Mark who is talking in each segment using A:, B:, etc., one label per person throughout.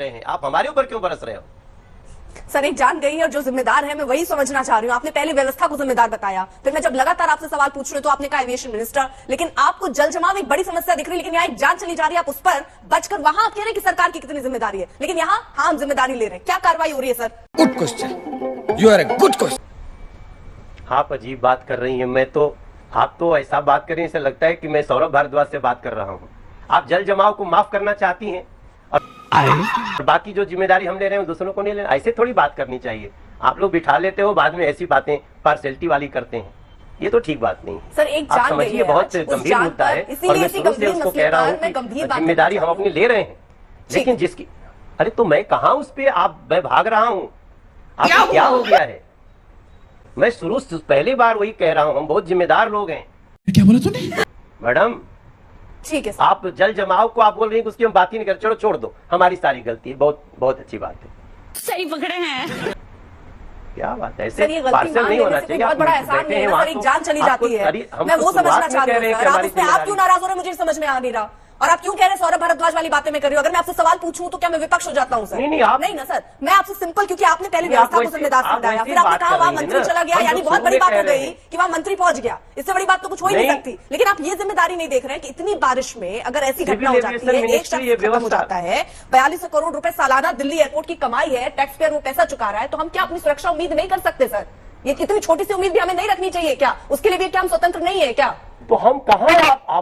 A: रहे हैं, आप हमारे ऊपर क्यों बरस रहे हो?
B: सर एक जान गई है और जो जिम्मेदार है मैं वही समझना चाह रही हूँ। आपने पहले व्यवस्था को जिम्मेदार बताया, फिर मैं जब लगातार आपसे सवाल पूछ रही हूँ तो आपने कहा एविएशन मिनिस्टर, लेकिन आपको जल जमाव एक बड़ी समस्या दिख रही है, लेकिन यहाँ एक जान चली जा रही है, आप उस पर बचकर वहां आप कह रहे हैं कि सरकार की कितनी जिम्मेदारी है, लेकिन यहाँ हाँ हम जिम्मेदारी ले रहे हैं। क्या कार्रवाई हो रही है sir?
C: Good question, you are a good question.
A: आप अजीब बात कर रही हैं। आप तो ऐसा बात कर रही हैं, ऐसा लगता है कि मैं सौरभ भारद्वाज से बात कर रहा हूँ। आप जल जमाव को माफ करना चाहती हैं और बाकी जो जिम्मेदारी हम ले रहे हैं दूसरों को नहीं लेना। ऐसे थोड़ी बात करनी चाहिए। आप लोग बिठा लेते हो, बाद में ऐसी बातें पार्शलिटी वाली करते हैं, ये तो ठीक बात नहीं है।
B: सर एक
A: आप समझिए, बहुत गंभीर मुद्दा है और मैं शुरू से उसको कह रहा हूँ कि जिम्मेदारी हम अपनी ले रहे हैं, लेकिन जिसकी अरे तो मैं कहा उस पे मैं भाग रहा हूँ। आपको क्या हो गया है? मैं शुरू से पहली बार वही कह रहा हूँ, हम बहुत जिम्मेदार लोग हैं।
C: क्या बोला तूने?
A: मैडम
B: ठीक है,
A: आप जल जमाव को आप बोल रही हैं उसकी हम बात ही नहीं कर, चलो छोड़ दो, हमारी सारी गलती है। बहुत बहुत अच्छी बात है,
D: सही पकड़े हैं।
A: क्या बात है? ऐसे
B: सर ये गलती
A: पार्सल नहीं होना चाहिए।
B: बहुत बड़ा एहसान नहीं है सर, एक जान चली जाती है। मैं वो समझना चाह रही हूँ, आप उसमें आप क्यों नाराज हो रहे हैं मुझे समझ में आ नहीं रहा। और आप क्यों कह रहे हैं सौरभ भारद्वाज वाली बातें मैं कर रही हूँ? अगर मैं आपसे सवाल पूछूं तो क्या मैं विपक्ष हो जाता हूँ सर?
A: नहीं आप
B: नहीं ना सर, मैं आपसे सिंपल, क्योंकि आपने पहले व्यवस्था को जिम्मेदार समझाया, फिर आपने कहा वहां मंत्री चला गया, यानी बहुत बड़ी बात हो गई कि वहां मंत्री पहुंच गया। इससे बड़ी बात तो कुछ हो ही नहीं सकती। लेकिन आप ये जिम्मेदारी नहीं देख रहे हैं कि इतनी बारिश में अगर ऐसी घटना हो जाती है, एक शख्स खत्म हो जाता है, 42 करोड़ रुपए सालाना दिल्ली एयरपोर्ट की कमाई है, टैक्स पेयर वो पैसा चुका रहा है, तो हम क्या अपनी सुरक्षा उम्मीद नहीं कर सकते सर? ये इतनी छोटी सी उम्मीद भी हमें नहीं रखनी चाहिए क्या? उसके लिए भी क्या हम स्वतंत्र नहीं है क्या?
A: तो हम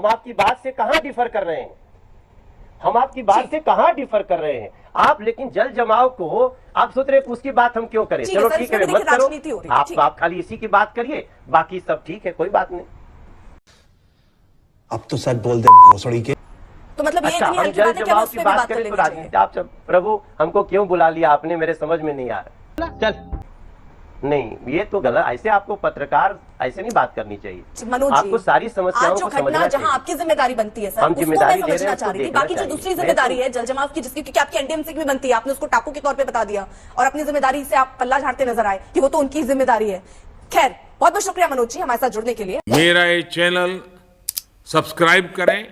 A: आपकी बात से कहां डिफर कर रहे हैं? हम आपकी बात से कहां डिफर कर रहे हैं? आप लेकिन जल जमाव को आप सोच रहे उसकी बात हम क्यों करें? चलो ठीक है, मत करो। आप खाली इसी की बात करिए, बाकी सब ठीक है, कोई बात नहीं।
E: अब तो सच बोल दे भोसड़ी के।
B: तो मतलब ये
A: अच्छा, हम जल जमाव की बात करें तो राजनीति आप सब प्रभु हमको क्यों बुला लिया आपने? मेरे समझ में नहीं आ रहा। चल नहीं, ये तो गलत। ऐसे आपको पत्रकार ऐसे नहीं बात करनी चाहिए। आपको सारी समस्याओं को समझना चाहिए।
B: जहां आपकी जिम्मेदारी बनती है सर,
A: हम जिम्मेदारी
B: उसको मैं समझना चाह रही थी। बाकी जो दूसरी जिम्मेदारी है जल जमाव की, जिसकी क्योंकि आपकी एनडीएमसी की भी बनती है, आपने उसको टापू के तौर पे बता दिया और अपनी जिम्मेदारी से आप पल्ला झाड़ते नजर आए कि वो तो उनकी जिम्मेदारी है। खैर, बहुत बहुत शुक्रिया मनोज जी हमारे साथ जुड़ने के लिए।
C: मेरा ये चैनल सब्सक्राइब करें